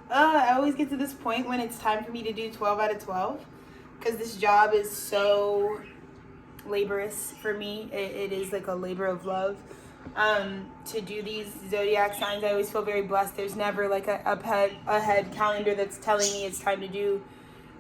I always get to this point when it's time for me to do 12 out of 12 because this job is so laborious for me. It is like a labor of love. To do these zodiac signs, I always feel very blessed. There's never like a head calendar that's telling me it's time to do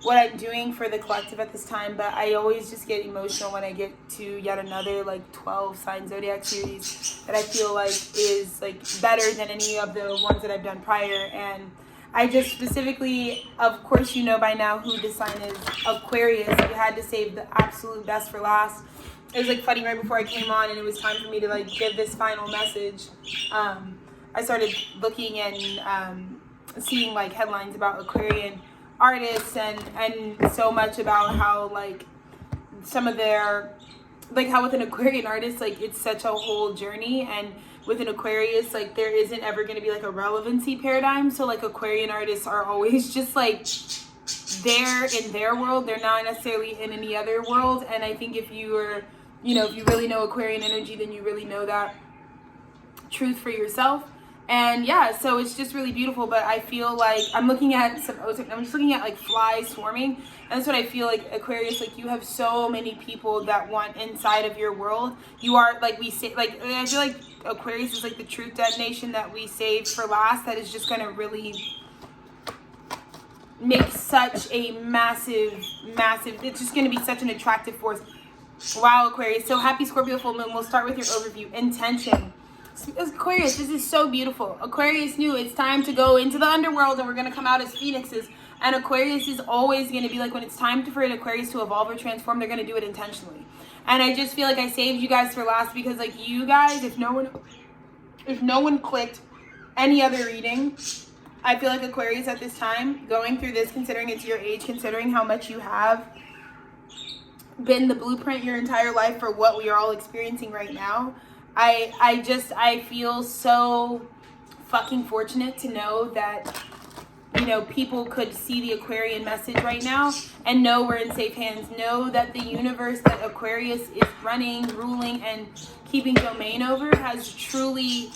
what I'm doing for the collective at this time, but I always just get emotional when I get to yet another like 12 sign zodiac series that I feel like is like better than any of the ones that I've done prior. And I just specifically, of course you know by now who the sign is, Aquarius. We had to save the absolute best for last. It was like funny, right before I came on and it was time for me to like give this final message, I started looking and seeing like headlines about Aquarian artists and so much about how like some of their, like how with an Aquarian artist, like it's such a whole journey, and with an Aquarius, like there isn't ever going to be like a relevancy paradigm. So like Aquarian artists are always just like they're in their world, they're not necessarily in any other world. And I think if you are, you know, if you really know Aquarian energy, then you really know that truth for yourself. And yeah, so it's just really beautiful. But I feel like I'm just looking at like flies swarming, and that's what I feel like. Aquarius, like you have so many people that want inside of your world. You are, like we say, like I feel like Aquarius is like the truth detonation that we saved for last, that is just going to really make such a massive, it's just going to be such an attractive force. Wow, Aquarius. So happy Scorpio full moon. We'll start with your overview. Intention. Aquarius, this is so beautiful. Aquarius knew it's time to go into the underworld and we're going to come out as phoenixes. And Aquarius is always going to be like, when it's time for an Aquarius to evolve or transform, they're going to do it intentionally. And I just feel like I saved you guys for last because like you guys, if no one clicked any other reading, I feel like Aquarius at this time, going through this, considering it's your age, considering how much you have been the blueprint your entire life for what we are all experiencing right now, I feel so fucking fortunate to know that, you know, people could see the Aquarian message right now and know we're in safe hands. Know that the universe that Aquarius is running, ruling, and keeping domain over has truly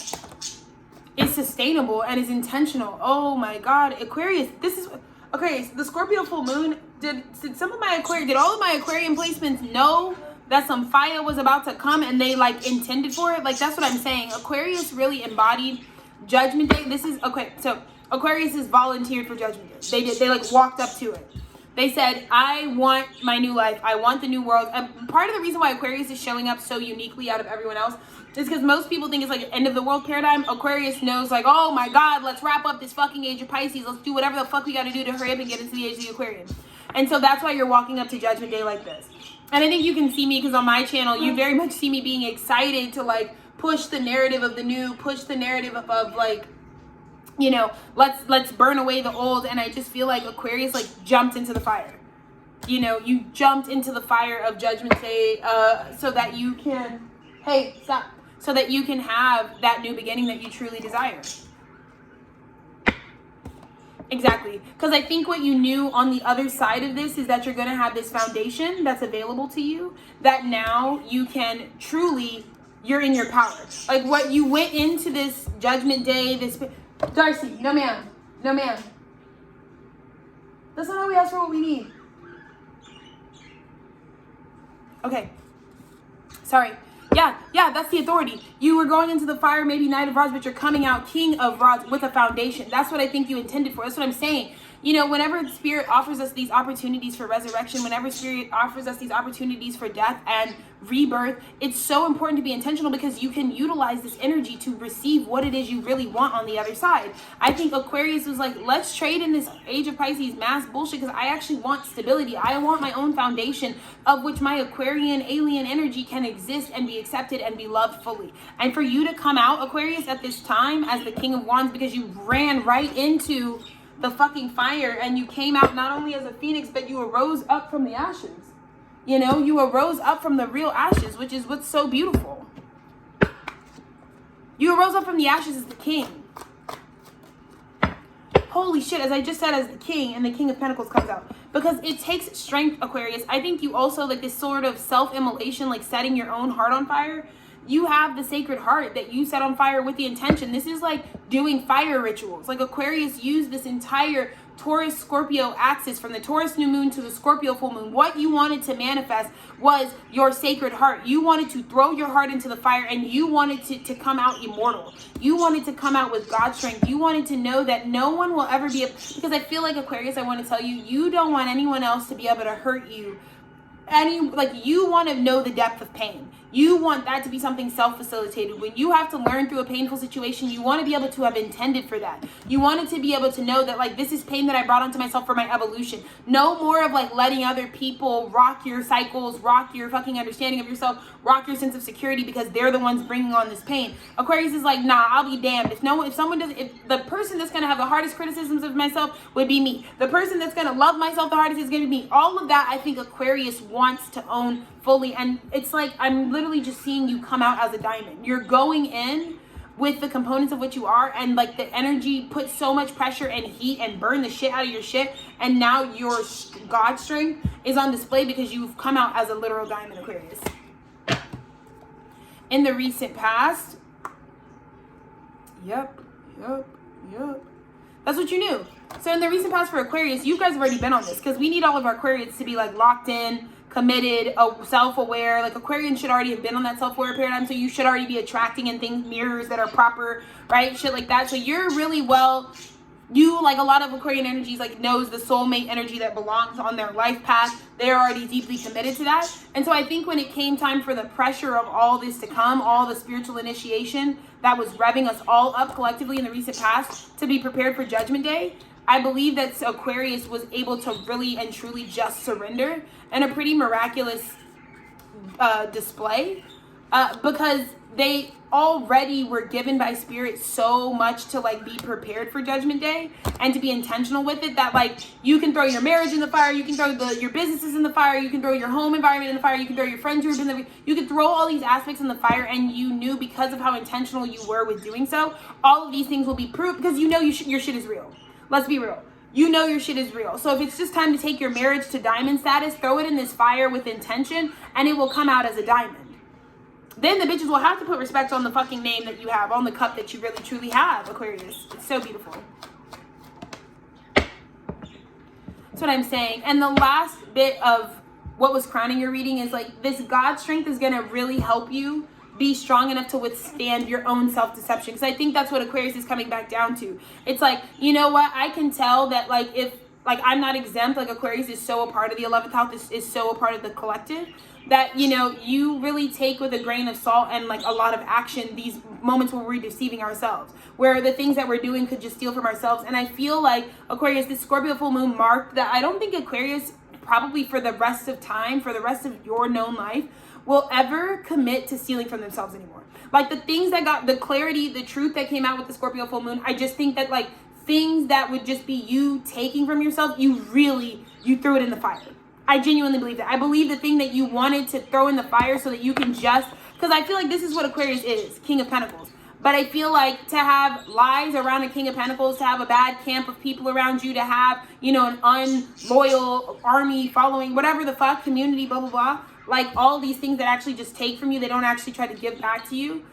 is sustainable and is intentional. Oh my God, Aquarius, this is Aquarius. The Scorpio full moon. Did all of my Aquarian placements know that some fire was about to come and they like intended for it? Like that's what I'm saying. Aquarius really embodied Judgment Day. This is okay. So Aquarius is volunteered for Judgment Day. They like walked up to it. They said, I want my new life. I want the new world. And part of the reason why Aquarius is showing up so uniquely out of everyone else is because most people think it's like an end of the world paradigm. Aquarius knows like, oh my God, let's wrap up this fucking age of Pisces. Let's do whatever the fuck we got to do to hurry up and get into the age of the Aquarian. And so that's why you're walking up to Judgment Day like this. And I think you can see me because on my channel, you very much see me being excited to like push the narrative of the new, push the narrative of like, you know, let's burn away the old. And I just feel like Aquarius like jumped into the fire. You know, you jumped into the fire of Judgment Day so that you can, hey, stop. So that you can have that new beginning that you truly desire. Exactly. Because I think what you knew on the other side of this is that you're going to have this foundation that's available to you, that now you can truly, you're in your power. Like what you went into this Judgment Day, this, Darcy, no ma'am, no ma'am. That's not how we ask for what we need. Okay. Sorry. Yeah, that's the authority. You were going into the fire, maybe Knight of Rods, but you're coming out King of Rods with a foundation. That's what I think you intended for. That's what I'm saying. You know, whenever Spirit offers us these opportunities for resurrection, whenever Spirit offers us these opportunities for death and rebirth, it's so important to be intentional because you can utilize this energy to receive what it is you really want on the other side. I think Aquarius was like, let's trade in this age of Pisces mass bullshit because I actually want stability. I want my own foundation of which my Aquarian alien energy can exist and be accepted and be loved fully. And for you to come out, Aquarius, at this time as the King of Wands because you ran right into the fucking fire and you came out not only as a phoenix, but you arose up from the ashes. You know, you arose up from the real ashes, which is what's so beautiful. You arose up from the ashes as the king. Holy shit, as I just said, as the king, and the King of Pentacles comes out. Because it takes strength, Aquarius. I think you also, like this sort of self-immolation, like setting your own heart on fire, you have the sacred heart that you set on fire with the intention. This is like doing fire rituals. Like Aquarius used this entire Taurus Scorpio axis from the Taurus new moon to the Scorpio full moon. What you wanted to manifest was your sacred heart. You wanted to throw your heart into the fire, and you wanted to come out immortal. You wanted to come out with God's strength. You wanted to know that no one will ever be able, because I feel like Aquarius, I want to tell you, you don't want anyone else to be able to hurt you. You want to know the depth of pain. You want that to be something self-facilitated. When you have to learn through a painful situation, you want to be able to have intended for that. You wanted to be able to know that, like, this is pain that I brought onto myself for my evolution. No more of, like, letting other people rock your cycles, rock your fucking understanding of yourself, rock your sense of security because they're the ones bringing on this pain. Aquarius is like, nah, I'll be damned. If the person that's going to have the hardest criticisms of myself would be me. The person that's going to love myself the hardest is going to be me. All of that, I think Aquarius wants to own fully. And it's like, I'm literally just seeing you come out as a diamond. You're going in with the components of what you are, and like the energy put so much pressure and heat and burn the shit out of your shit, and now your God strength is on display because you've come out as a literal diamond, Aquarius. In the recent past, yep, that's what you knew. So in the recent past for Aquarius, you guys have already been on this, because we need all of our Aquarians to be like locked in, committed, self-aware. Like Aquarians should already have been on that self-aware paradigm, so you should already be attracting in things, mirrors that are proper, right? Shit like that. So you're really like a lot of Aquarian energies, like knows the soulmate energy that belongs on their life path. They're already deeply committed to that. And so I think when it came time for the pressure of all this to come, all the spiritual initiation that was revving us all up collectively in the recent past to be prepared for Judgment Day, I believe that Aquarius was able to really and truly just surrender in a pretty miraculous display, because they already were given by Spirit so much to like be prepared for Judgment Day and to be intentional with it, that like you can throw your marriage in the fire, you can throw your businesses in the fire, you can throw your home environment in the fire, you can throw your friend group in the, you can throw all these aspects in the fire, and you knew because of how intentional you were with doing so, all of these things will be proved because you know your shit is real. Let's be real. You know your shit is real. So if it's just time to take your marriage to diamond status, throw it in this fire with intention, and it will come out as a diamond. Then the bitches will have to put respect on the fucking name that you have, on the cup that you really truly have, Aquarius. It's so beautiful. That's what I'm saying. And the last bit of what was crowning your reading is like, this God strength is going to really help you be strong enough to withstand your own self-deception. Because I think that's what Aquarius is coming back down to. It's like, you know what? I can tell that like if like I'm not exempt, like Aquarius is so a part of the 11th house, this is so a part of the collective, that, you know, you really take with a grain of salt and like a lot of action these moments where we're deceiving ourselves, where the things that we're doing could just steal from ourselves. And I feel like Aquarius, this Scorpio full moon marked that. I don't think Aquarius probably for the rest of time, for the rest of your known life, will ever commit to stealing from themselves anymore. Like the things that got the clarity, the truth that came out with the Scorpio full moon, I just think that like things that would just be you taking from yourself, you threw it in the fire. I genuinely believe that. I believe the thing that you wanted to throw in the fire so that you can just, because I feel like this is what Aquarius is, King of Pentacles. But I feel like to have lies around a King of Pentacles, to have a bad camp of people around you, to have, you know, an unloyal army following, whatever the fuck, community, blah, blah, blah. Like all these things that actually just take from you, they don't actually try to give back to you.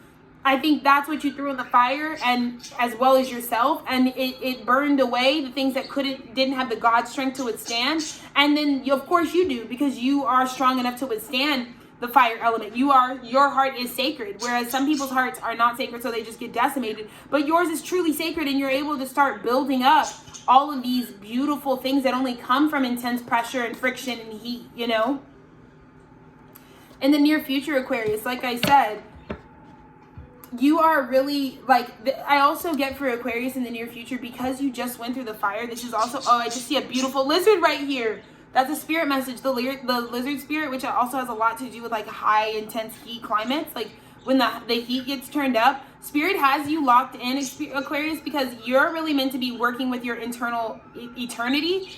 I think that's what you threw in the fire, and as well as yourself, and it burned away the things that didn't have the God strength to withstand. And then of course you do, because you are strong enough to withstand the fire element. Your heart is sacred, whereas some people's hearts are not sacred, so they just get decimated. But yours is truly sacred, and you're able to start building up all of these beautiful things that only come from intense pressure and friction and heat, you know? In the near future, Aquarius, like I said, you are really like, I also get for Aquarius in the near future, because you just went through the fire. This is also, oh, I just see a beautiful lizard right here. That's a spirit message, the lizard spirit, which also has a lot to do with like high intense heat climates. Like when the heat gets turned up, Spirit has you locked in, Aquarius, because you're really meant to be working with your internal eternity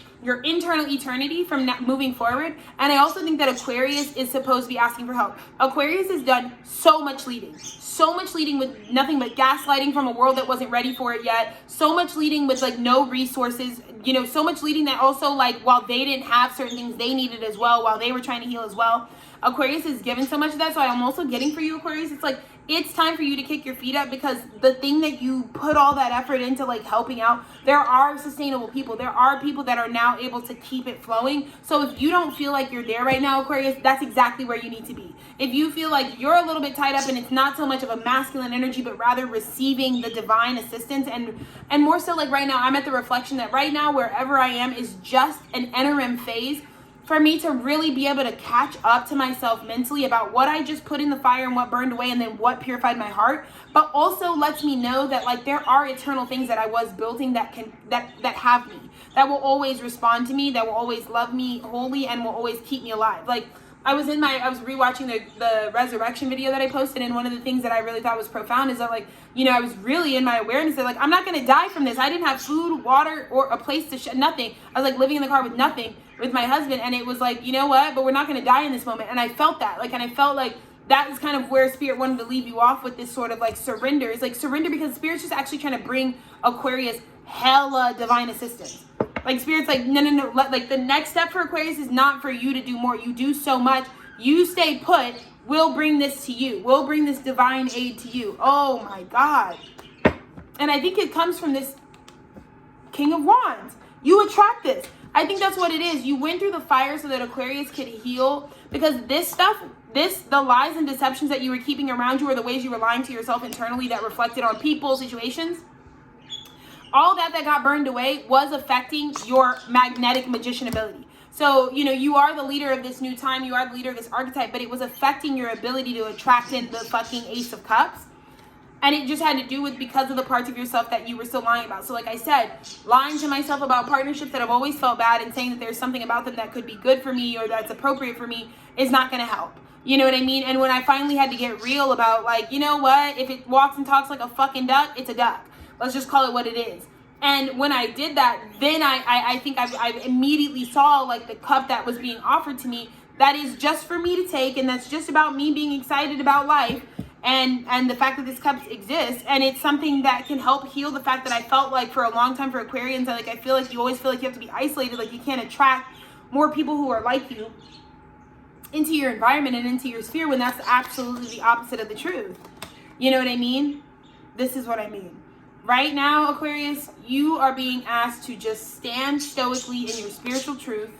from moving forward. And I also think that Aquarius is supposed to be asking for help. Aquarius has done so much leading with nothing but gaslighting from a world that wasn't ready for it yet. So much leading with like no resources, you know, so much leading that also like while they didn't have certain things they needed as well, while they were trying to heal as well. Aquarius is given so much of that. So I'm also getting for you, Aquarius, it's like, it's time for you to kick your feet up, because the thing that you put all that effort into, like helping out, there are sustainable people. There are people that are now able to keep it flowing. So if you don't feel like you're there right now, Aquarius, that's exactly where you need to be. If you feel like you're a little bit tied up and it's not so much of a masculine energy, but rather receiving the divine assistance, and more so like right now, I'm at the reflection that right now, wherever I am is just an interim phase for me to really be able to catch up to myself mentally about what I just put in the fire and what burned away and then what purified my heart, but also lets me know that like there are eternal things that I was building that have me, that will always respond to me, that will always love me wholly and will always keep me alive. Like I was rewatching the resurrection video that I posted, and one of the things that I really thought was profound is that like, you know, I was really in my awareness that like, I'm not going to die from this. I didn't have food, water, or a place to nothing. I was like living in the car with nothing with my husband, and it was like, you know what, but we're not going to die in this moment. And I felt that like, and I felt like that is kind of where Spirit wanted to leave you off with this sort of like surrender. It's like surrender because Spirit's just actually trying to bring Aquarius hella divine assistance. Like Spirit's like, no. Like the next step for Aquarius is not for you to do more. You do so much. You stay put. We'll bring this to you. We'll bring this divine aid to you. Oh my God. And I think it comes from this King of Wands. You attract this. I think that's what it is. You went through the fire so that Aquarius could heal, because this stuff, the lies and deceptions that you were keeping around you, or the ways you were lying to yourself internally that reflected on people, situations, all that got burned away was affecting your magnetic magician ability. So, you know, you are the leader of this new time. You are the leader of this archetype, but it was affecting your ability to attract in the fucking Ace of Cups. And it just had to do with because of the parts of yourself that you were still lying about. So like I said, lying to myself about partnerships that I've always felt bad and saying that there's something about them that could be good for me or that's appropriate for me is not going to help. You know what I mean? And when I finally had to get real about like, you know what? If it walks and talks like a fucking duck, it's a duck. Let's just call it what it is. And when I did that, then I think I immediately saw like the cup that was being offered to me that is just for me to take, and that's just about me being excited about life. And the fact that this cup exists, and it's something that can help heal the fact that I felt like for a long time for Aquarians, I feel like you always feel like you have to be isolated, like you can't attract more people who are like you into your environment and into your sphere, when that's absolutely the opposite of the truth. You know what I mean? This is what I mean. Right now, Aquarius, you are being asked to just stand stoically in your spiritual truth,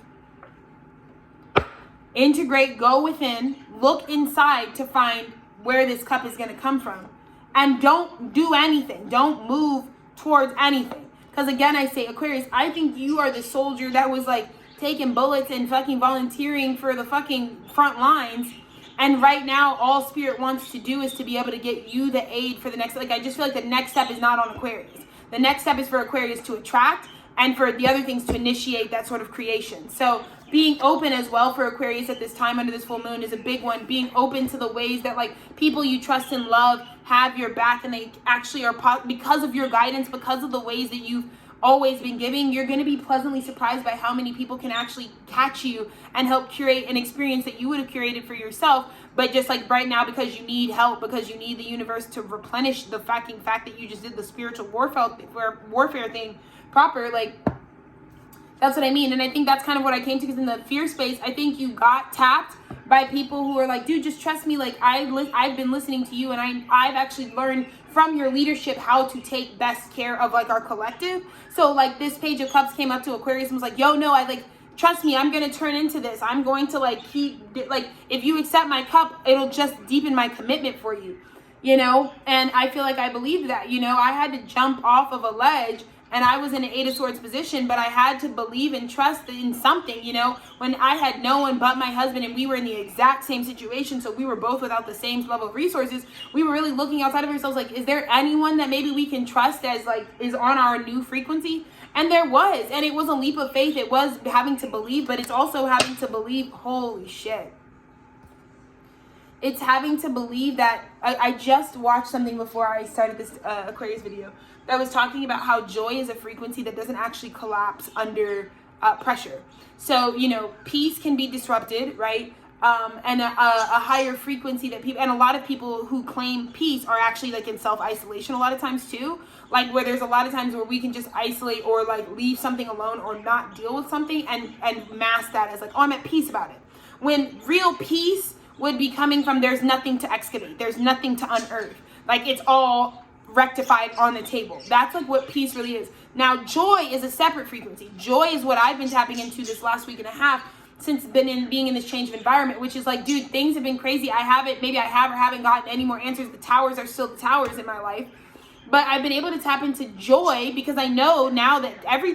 integrate, go within, look inside to find where this cup is going to come from, and don't do anything. Don't move towards anything. Because again, I say, Aquarius, I think you are the soldier that was like taking bullets and fucking volunteering for the fucking front lines. And right now, all Spirit wants to do is to be able to get you the aid for the next, like I just feel like the next step is not on Aquarius. The next step is for Aquarius to attract, and for the other things to initiate that sort of creation. So being open as well for Aquarius at this time under this full moon is a big one. Being open to the ways that like people you trust and love have your back, and they actually are, because of your guidance, because of the ways that you've always been giving, you're going to be pleasantly surprised by how many people can actually catch you and help curate an experience that you would have curated for yourself. But just like right now, because you need help, because you need the universe to replenish the fucking fact that you just did the spiritual warfare thing proper, like that's what I mean. And I think that's kind of what I came to, because in the fear space, I think you got tapped by people who are like, dude, just trust me. Like I've been listening to you, and I've actually learned from your leadership how to take best care of like our collective. So like this Page of Cups came up to Aquarius and was like, yo, no, I like, trust me, I'm going to turn into this. I'm going to like keep, like, if you accept my cup, it'll just deepen my commitment for you, you know? And I feel like I believed that, you know, I had to jump off of a ledge, and I was in an Eight of Swords position, but I had to believe and trust in something, you know, when I had no one but my husband, and we were in the exact same situation. So we were both without the same level of resources. We were really looking outside of ourselves. Like, is there anyone that maybe we can trust as like is on our new frequency? And there was, and it was a leap of faith. It was having to believe, but it's also having to believe, holy shit. it's having to believe that, I just watched something before I started this Aquarius video that was talking about how joy is a frequency that doesn't actually collapse under pressure. So, you know, peace can be disrupted, right? And a higher frequency that people, and a lot of people who claim peace are actually like in self-isolation a lot of times too. Like where there's a lot of times where we can just isolate or like leave something alone or not deal with something and mask that as like, oh, I'm at peace about it. When real peace would be coming from there's nothing to excavate. There's nothing to unearth. Like it's all rectified on the table. That's like what peace really is. Now, joy is a separate frequency. Joy is what I've been tapping into this last week and a half since being in this change of environment, which is like, dude, things have been crazy. Maybe I have or haven't gotten any more answers. The towers are still the towers in my life. But I've been able to tap into joy because I know now that every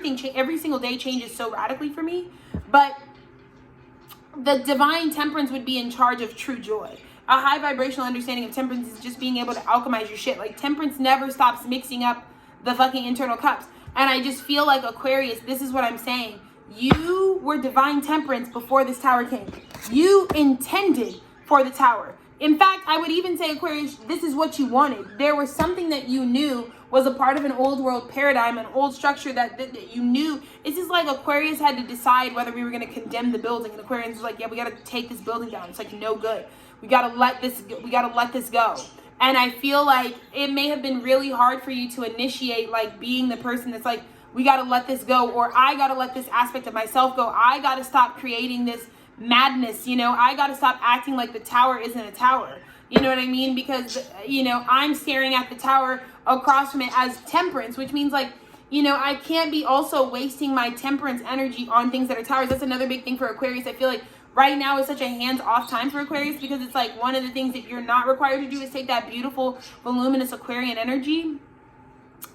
single day changes so radically for me. But the divine temperance would be in charge of true joy. A high vibrational understanding of temperance is just being able to alchemize your shit. Like temperance never stops mixing up the fucking internal cups. And I just feel like Aquarius, this is what I'm saying. You were divine temperance before this tower came. You intended for the tower. In fact, I would even say, Aquarius, this is what you wanted. There was something that you knew was a part of an old world paradigm, an old structure that you knew. It's just like Aquarius had to decide whether we were going to condemn the building. And Aquarius was like, yeah, we got to take this building down. It's like no good. We got to let this go. And I feel like it may have been really hard for you to initiate, like being the person that's like, we got to let this go, or I got to let this aspect of myself go. I got to stop creating this madness, you know. I got to stop acting like the tower isn't a tower. You know what I mean? Because, you know, I'm staring at the tower across from it as temperance, which means like, you know, I can't be also wasting my temperance energy on things that are towers. That's another big thing for Aquarius. I feel like right now is such a hands-off time for Aquarius because it's like one of the things that you're not required to do is take that beautiful, voluminous Aquarian energy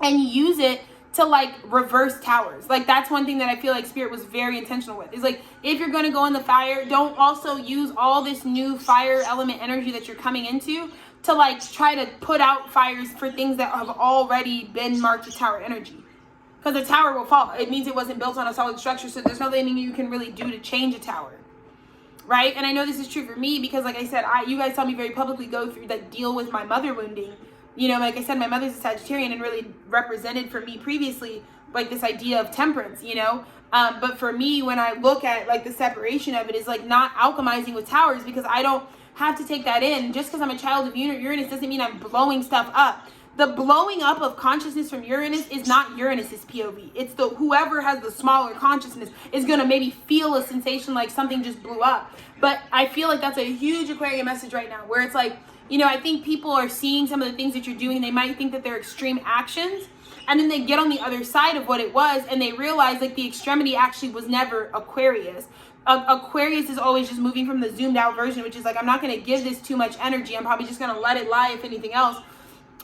and use it to like reverse towers. Like that's one thing that I feel like Spirit was very intentional with. Is like, if you're going to go in the fire, don't also use all this new fire element energy that you're coming into to like try to put out fires for things that have already been marked with tower energy. Because the tower will fall. It means it wasn't built on a solid structure, so there's nothing you can really do to change a tower. Right? And I know this is true for me because like I said, you guys saw me very publicly go through like deal with my mother wounding. You know, like I said, my mother's a Sagittarian and really represented for me previously, like this idea of temperance, you know. But for me, when I look at like the separation of it is like not alchemizing with towers because I don't have to take that in. Just because I'm a child of Uranus doesn't mean I'm blowing stuff up. The blowing up of consciousness from Uranus is not Uranus's POV. It's the whoever has the smaller consciousness is going to maybe feel a sensation like something just blew up. But I feel like that's a huge Aquarian message right now where it's like, you know, I think people are seeing some of the things that you're doing. They might think that they're extreme actions. And then they get on the other side of what it was. And they realize like the extremity actually was never Aquarius. Aquarius is always just moving from the zoomed out version, which is like, I'm not going to give this too much energy. I'm probably just going to let it lie if anything else.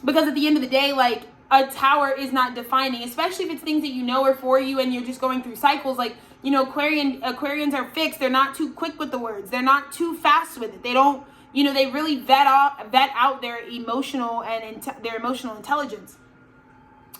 Because at the end of the day, like a tower is not defining, especially if it's things that you know are for you and you're just going through cycles. Like, you know, Aquarians are fixed. They're not too quick with the words. They're not too fast with it. They don't, you know, they really vet out their emotional and their emotional intelligence.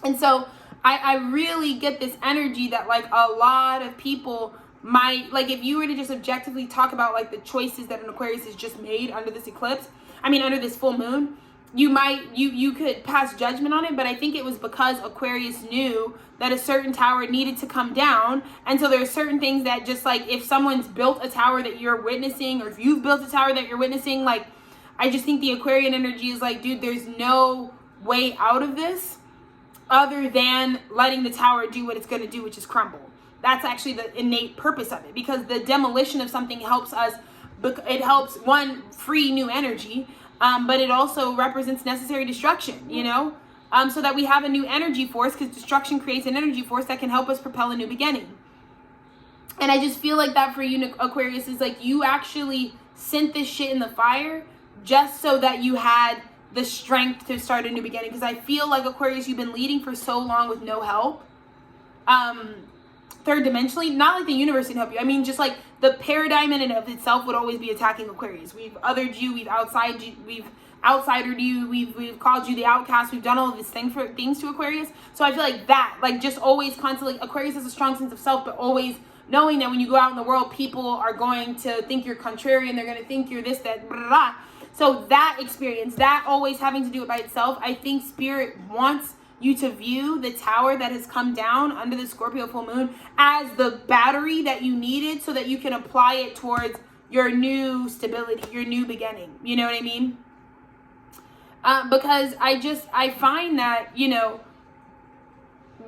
And so I really get this energy that like a lot of people might, like if you were to just objectively talk about like the choices that an Aquarius has just made under this eclipse, under this full moon, you could pass judgment on it, but I think it was because Aquarius knew that a certain tower needed to come down. And so there are certain things that just like, if someone's built a tower that you're witnessing, or if you've built a tower that you're witnessing, like, I just think the Aquarian energy is like, dude, there's no way out of this other than letting the tower do what it's going to do, which is crumble. That's actually the innate purpose of it, because the demolition of something helps us, it helps one, free new energy, but it also represents necessary destruction, you know, so that we have a new energy force, because destruction creates an energy force that can help us propel a new beginning. And I just feel like that for you, Aquarius, is like you actually sent this shit in the fire just so that you had the strength to start a new beginning. Because I feel like, Aquarius, you've been leading for so long with no help. Third dimensionally, not like the universe can help you. I mean, just like the paradigm in and of itself would always be attacking Aquarius. We've othered you, we've outsidered you, we've called you the outcast, we've done all of these things to Aquarius. So I feel like that, like just always constantly, Aquarius has a strong sense of self, but always knowing that when you go out in the world, people are going to think you're contrarian, they're going to think you're this, that, blah, blah, blah. So that experience, that always having to do it by itself, I think Spirit wants you to view the tower that has come down under the Scorpio full moon as the battery that you needed so that you can apply it towards your new stability, your new beginning. You know what I mean? Because I find that, you know,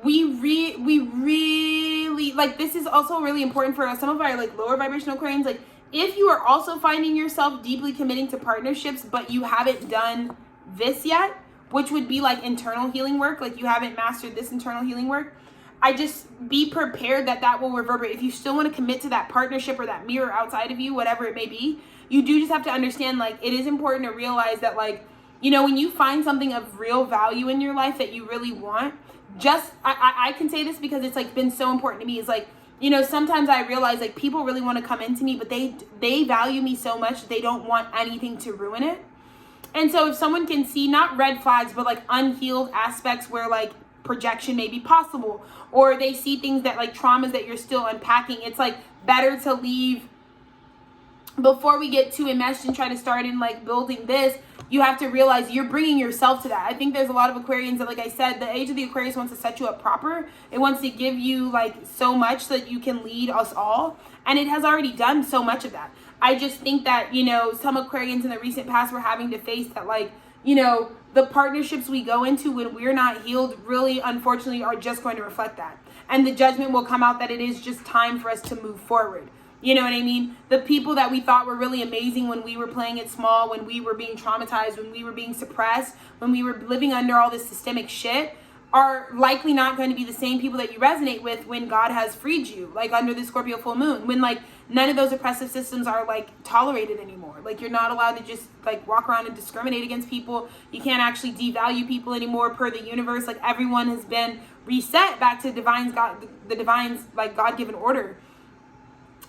we really, like, this is also really important for some of our, like, lower vibrational Aquarians. Like, if you are also finding yourself deeply committing to partnerships, but you haven't done this yet, which would be like internal healing work, like you haven't mastered this internal healing work, I just be prepared that will reverberate. If you still want to commit to that partnership or that mirror outside of you, whatever it may be, you do just have to understand, like, it is important to realize that, like, you know, when you find something of real value in your life that you really want, I can say this because it's, like, been so important to me. It's like, you know, sometimes I realize, like, people really want to come into me, but they value me so much they don't want anything to ruin it. And so if someone can see not red flags, but, like, unhealed aspects where, like, projection may be possible, or they see things that, like, traumas that you're still unpacking, it's, like, better to leave before we get too enmeshed and try to start in, like, building this. You have to realize you're bringing yourself to that. I think there's a lot of Aquarians that, like I said, the age of the Aquarius wants to set you up proper. It wants to give you, like, so much so that you can lead us all. And it has already done so much of that. I just think that, you know, some Aquarians in the recent past were having to face that, like, you know, the partnerships we go into when we're not healed really, unfortunately, are just going to reflect that. And the judgment will come out that it is just time for us to move forward. You know what I mean? The people that we thought were really amazing when we were playing it small, when we were being traumatized, when we were being suppressed, when we were living under all this systemic shit, are likely not going to be the same people that you resonate with when God has freed you, like under the Scorpio full moon, when, like, none of those oppressive systems are, like, tolerated anymore. Like, you're not allowed to just, like, walk around and discriminate against people. You can't actually devalue people anymore per the universe. Like, everyone has been reset back to the divine's, like, God-given order.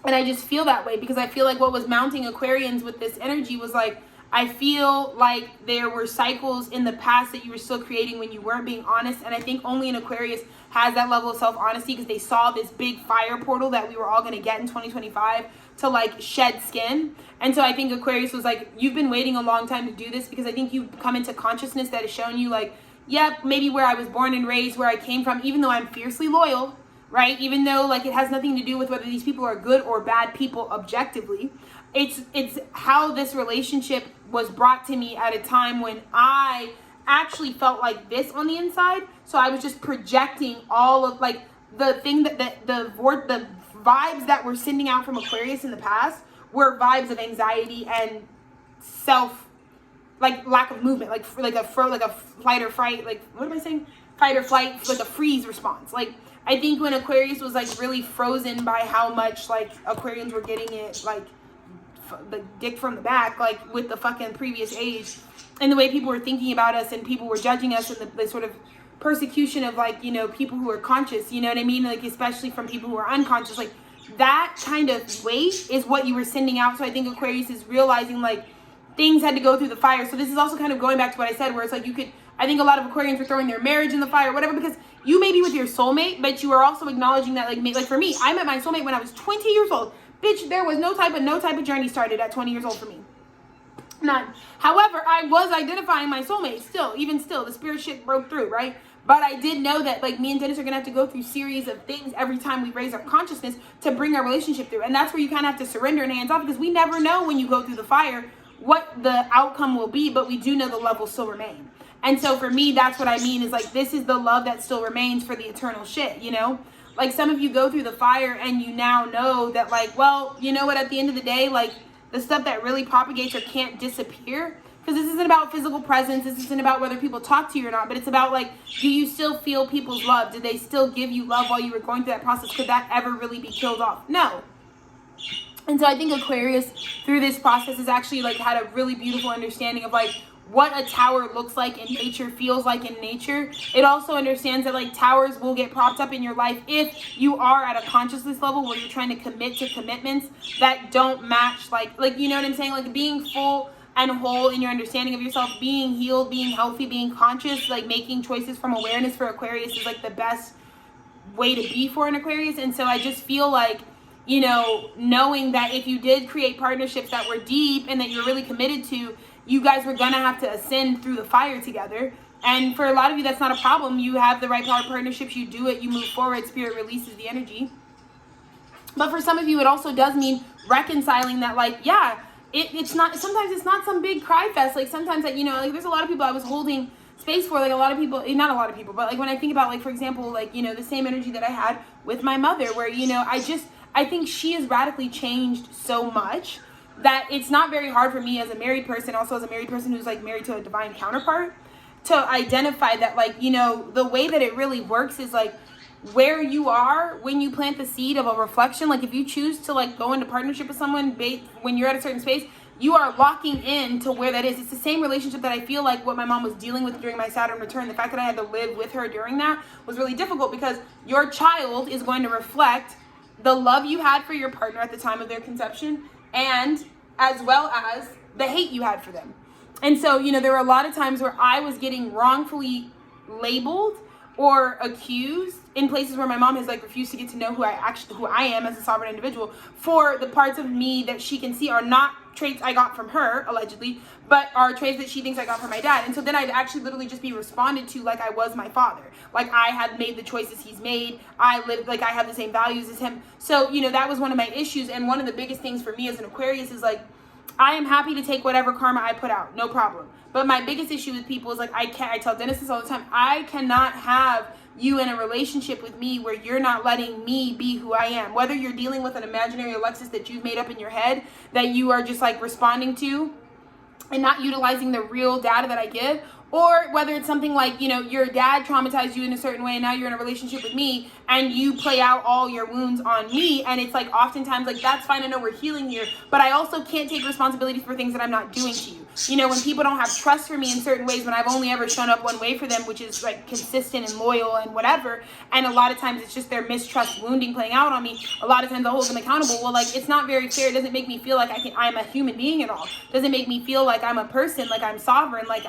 And I just feel that way because I feel like what was mounting Aquarians with this energy was, like, I feel like there were cycles in the past that you were still creating when you weren't being honest. And I think only an Aquarius has that level of self-honesty because they saw this big fire portal that we were all going to get in 2025 to, like, shed skin. And so I think Aquarius was like, you've been waiting a long time to do this because I think you've come into consciousness that has shown you, like, yep, maybe where I was born and raised, where I came from, even though I'm fiercely loyal, right? Even though, like, it has nothing to do with whether these people are good or bad people objectively. It's how this relationship was brought to me at a time when I actually felt like this on the inside. So I was just projecting all of, like, the thing that the vibes that were sending out from Aquarius in the past were vibes of anxiety and self, like, lack of movement, like a flight or fright, like, what am I saying? Fight or flight, like a freeze response. Like, I think when Aquarius was, like, really frozen by how much, like, Aquarians were getting it, like, the dick from the back, like, with the fucking previous age, and the way people were thinking about us and people were judging us, and the sort of persecution of, like, you know, people who are conscious, you know what I mean? Like, especially from people who are unconscious, like, that kind of weight is what you were sending out. So I think Aquarius is realizing, like, things had to go through the fire. So this is also kind of going back to what I said, where it's like I think a lot of Aquarians were throwing their marriage in the fire, whatever, because you may be with your soulmate, but you are also acknowledging that, like for me, I met my soulmate when I was 20 years old. Bitch, there was no type of journey started at 20 years old for me. None. However, I was identifying my soulmate still, the spirit shit broke through, right? But I did know that, like, me and Dennis are going to have to go through series of things every time we raise our consciousness to bring our relationship through. And that's where you kind of have to surrender and hands off, because we never know when you go through the fire what the outcome will be, but we do know the levels still remain. And so for me, that's what I mean is, like, this is the love that still remains for the eternal shit, you know? Like, some of you go through the fire and you now know that, like, well, you know what, at the end of the day, like, the stuff that really propagates or can't disappear, because this isn't about physical presence, this isn't about whether people talk to you or not, but it's about, like, do you still feel people's love? Did they still give you love while you were going through that process? Could that ever really be killed off? No. And so I think Aquarius, through this process, has actually, like, had a really beautiful understanding of, like, what a tower looks like in nature, feels like in nature. It also understands that, like, towers will get propped up in your life if you are at a consciousness level where you're trying to commit to commitments that don't match, like, you know what I'm saying? Like, being full and whole in your understanding of yourself, being healed, being healthy, being conscious, like, making choices from awareness for Aquarius is, like, the best way to be for an Aquarius. And so I just feel like, you know, knowing that if you did create partnerships that were deep and that you're really committed to, you guys were gonna have to ascend through the fire together. And for a lot of you, that's not a problem. You have the right power partnerships, you do it, you move forward, spirit releases the energy. But for some of you, it also does mean reconciling that, like, yeah, it's not, sometimes it's not some big cry fest. Like, sometimes, like, you know, like, there's a lot of people I was holding space for, like, a lot of people, not a lot of people, but, like, when I think about, like, for example, like, you know, the same energy that I had with my mother, where, you know, I think she has radically changed so much that it's not very hard for me as a married person, also as a married person who's, like, married to a divine counterpart, to identify that, like, you know, the way that it really works is, like, where you are when you plant the seed of a reflection. Like, if you choose to, like, go into partnership with someone when you're at a certain space, you are locking in to where that is. It's the same relationship that I feel like what my mom was dealing with during my Saturn return. The fact that I had to live with her during that was really difficult, because your child is going to reflect the love you had for your partner at the time of their conception, and as well as the hate you had for them. And so, you know, there were a lot of times where I was getting wrongfully labeled or accused in places where my mom has, like, refused to get to know who I am as a sovereign individual, for the parts of me that she can see are not traits I got from her, allegedly, but are traits that she thinks I got from my dad. And so then I'd actually literally just be responded to like I was my father. Like, I had made the choices he's made. I lived, like, I have the same values as him. So, you know, that was one of my issues. And one of the biggest things for me as an Aquarius is, like, I am happy to take whatever karma I put out, no problem. But my biggest issue with people is, like, I tell Dennis this all the time, I cannot have you in a relationship with me where you're not letting me be who I am. Whether you're dealing with an imaginary Alexis that you've made up in your head that you are just, like, responding to and not utilizing the real data that I give, or whether it's something like, you know, your dad traumatized you in a certain way and now you're in a relationship with me and you play out all your wounds on me. And it's, like, oftentimes, like, that's fine, I know we're healing here, but I also can't take responsibility for things that I'm not doing to you. You know, when people don't have trust for me in certain ways, when I've only ever shown up one way for them, which is, like, consistent and loyal and whatever, and a lot of times it's just their mistrust wounding playing out on me, a lot of times I'll hold them accountable. Well, like, it's not very fair. It doesn't make me feel like I'm a human being at all. It doesn't make me feel like I'm a person, like I'm sovereign, like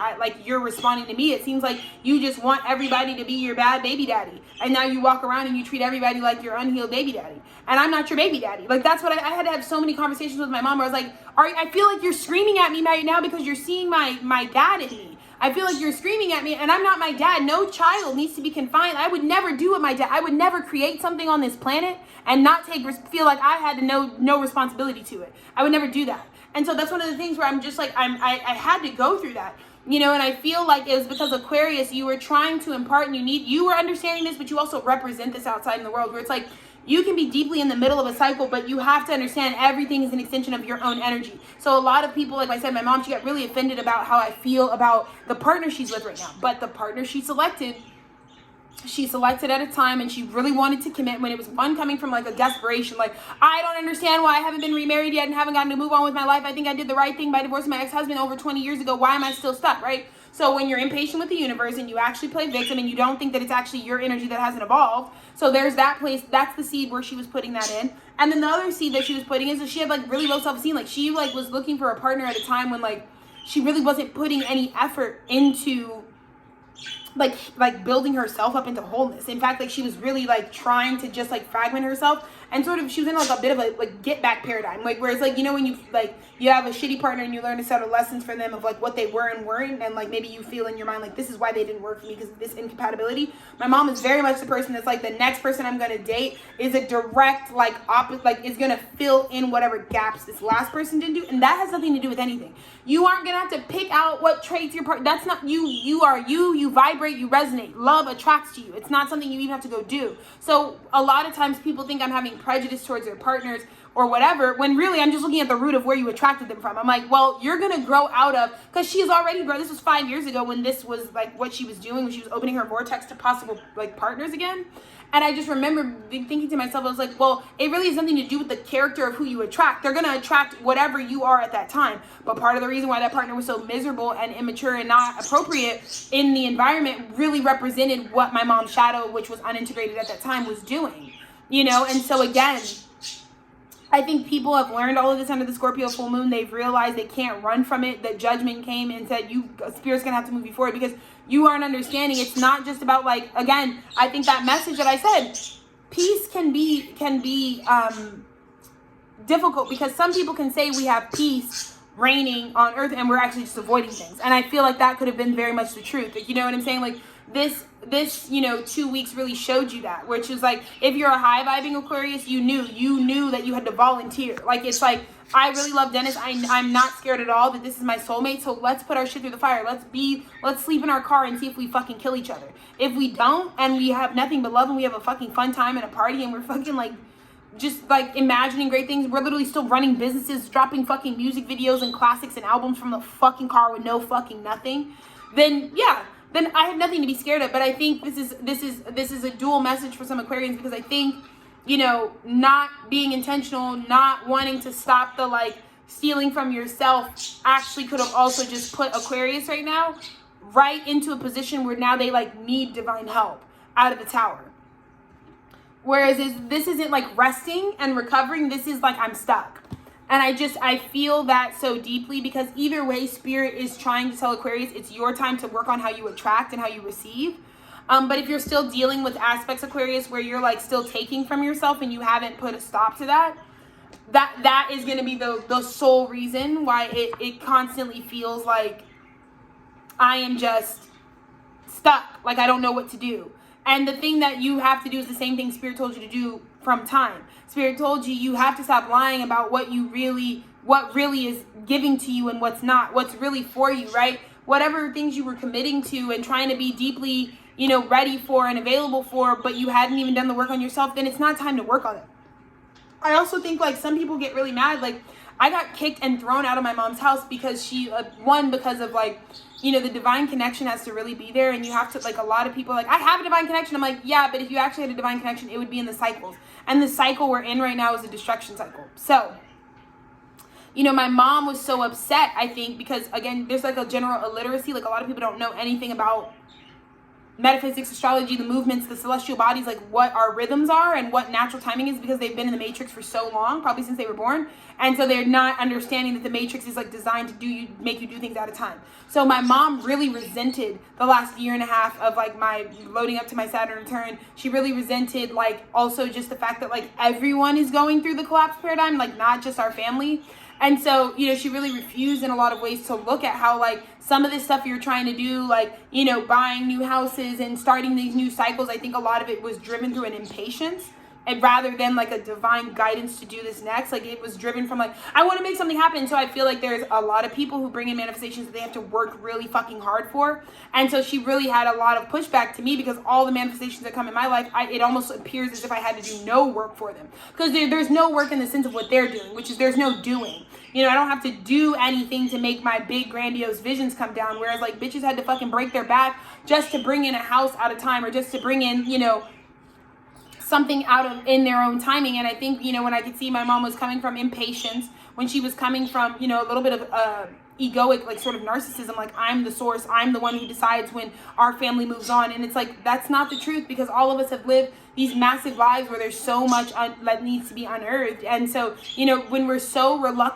you're responding to me. It seems like you just want everybody to be your bad baby daddy, and now you walk around and you treat everybody like your unhealed baby daddy, and I'm not your baby daddy. Like, that's what I had to have so many conversations with my mom where I was like, I feel like you're screaming at me right now because you're seeing my dad in me. I feel like you're screaming at me, and I'm not my dad. No child needs to be confined. I would never do what my dad. I would never create something on this planet and not feel like I had to no responsibility to it. I would never do that. And so that's one of the things where I'm just like, I had to go through that. You know, and I feel like it was because Aquarius, you were trying to impart, and you were understanding this, but you also represent this outside in the world, where it's like, you can be deeply in the middle of a cycle, but you have to understand everything is an extension of your own energy. So a lot of people, like I said, my mom, she got really offended about how I feel about the partner she's with right now. But the partner she selected at a time, and she really wanted to commit when it was one coming from, like, a desperation. Like, I don't understand why I haven't been remarried yet and haven't gotten to move on with my life. I think I did the right thing by divorcing my ex-husband over 20 years ago. Why am I still stuck, right? So when you're impatient with the universe and you actually play victim and you don't think that it's actually your energy that hasn't evolved, so there's that place. That's the seed where she was putting that in. And then the other seed that she was putting is that she had, like, really low self-esteem. Like, she, like, was looking for a partner at a time when, like, she really wasn't putting any effort into like building herself up into wholeness. In fact, like, she was really, like, trying to just, like, fragment herself, and sort of she was in, like, a bit of a, like, get back paradigm, like, where it's like, you know, when you, like, you have a shitty partner and you learn a set of lessons for them of, like, what they were and weren't, and, like, maybe you feel in your mind like, this is why they didn't work for me, because of this incompatibility. My mom is very much the person that's like, the next person I'm gonna date is a direct, like, opposite, like, is gonna fill in whatever gaps this last person didn't do, and that has nothing to do with anything. You aren't gonna have to pick out what traits your partner, that's not you. You are you vibrate, you resonate. Love attracts to you. It's not something you even have to go do. So a lot of times people think I'm having prejudice towards their partners or whatever, when really I'm just looking at the root of where you attracted them from. I'm like, well, you're gonna grow out of, because she's already grown. This was 5 years ago when this was, like, what she was doing, when she was opening her vortex to possible, like, partners again. And I just remember thinking to myself, I was like, well, it really has nothing to do with the character of who you attract. They're going to attract whatever you are at that time. But part of the reason why that partner was so miserable and immature and not appropriate in the environment really represented what my mom's shadow, which was unintegrated at that time, was doing. You know, and so again, I think people have learned all of this under the Scorpio full moon. They've realized they can't run from it. That judgment came and said, Spirit's going to have to move you forward, because you aren't understanding. It's not just about, like, again, I think that message that I said, peace can be difficult, because some people can say we have peace reigning on earth, and we're actually just avoiding things. And I feel like that could have been very much the truth. Like, you know what I'm saying? Like this, 2 weeks really showed you that, which is like, if you're a high vibing Aquarius, you knew that you had to volunteer. Like, it's like, I really love Dennis. I'm not scared at all that this is my soulmate. So let's put our shit through the fire. Let's sleep in our car and see if we fucking kill each other. If we don't, and we have nothing but love, and we have a fucking fun time and a party, and we're fucking like, just like imagining great things. We're literally still running businesses, dropping fucking music videos and classics and albums from the fucking car with no fucking nothing. Then I have nothing to be scared of. But I think this is a dual message for some Aquarians, because I think, not being intentional, not wanting to stop the like stealing from yourself, actually could have also just put Aquarius right now right into a position where now they like need divine help out of the tower. Whereas this isn't like resting and recovering. This is like, I'm stuck. And I feel that so deeply, because either way, Spirit is trying to tell Aquarius, it's your time to work on how you attract and how you receive. But if you're still dealing with aspects, Aquarius, where you're like still taking from yourself and you haven't put a stop to that is going to be the sole reason why it constantly feels like I am just stuck. Like, I don't know what to do. And the thing that you have to do is the same thing Spirit told you to do from time. Spirit told you have to stop lying about what really is giving to you and what's not, what's really for you, right? Whatever things you were committing to and trying to be deeply, ready for and available for, but you hadn't even done the work on yourself, then it's not time to work on it. I also think like some people get really mad. Like, I got kicked and thrown out of my mom's house because because of like, the divine connection has to really be there, and you have to, like, a lot of people are like, I have a divine connection. I'm like, yeah, but if you actually had a divine connection, it would be in the cycles. And the cycle we're in right now is a destruction cycle. So, my mom was so upset, I think, because, again, there's like a general illiteracy. Like, a lot of people don't know anything about metaphysics, astrology, the movements, the celestial bodies, like what our rhythms are and what natural timing is, because they've been in the matrix for so long, probably since they were born. And so they're not understanding that the matrix is like designed to make you do things at a time. So my mom really resented the last year and a half of like my loading up to my Saturn return. She really resented like also just the fact that like everyone is going through the collapse paradigm, like not just our family. And so, she really refused in a lot of ways to look at how, like, some of this stuff you're trying to do, like, buying new houses and starting these new cycles, I think a lot of it was driven through an impatience. And rather than, like, a divine guidance to do this next, like, it was driven from, like, I want to make something happen. So I feel like there's a lot of people who bring in manifestations that they have to work really fucking hard for. And so she really had a lot of pushback to me, because all the manifestations that come in my life, it almost appears as if I had to do no work for them. Because there's no work in the sense of what they're doing, which is there's no doing. I don't have to do anything to make my big grandiose visions come down. Whereas like bitches had to fucking break their back just to bring in a house at a time, or just to bring in, something in their own timing. And I think, when I could see my mom was coming from impatience, when she was coming from, a little bit of egoic, like sort of narcissism, like I'm the source, I'm the one who decides when our family moves on. And it's like, that's not the truth, because all of us have lived these massive lives where there's so much that needs to be unearthed. And so, when we're so reluctant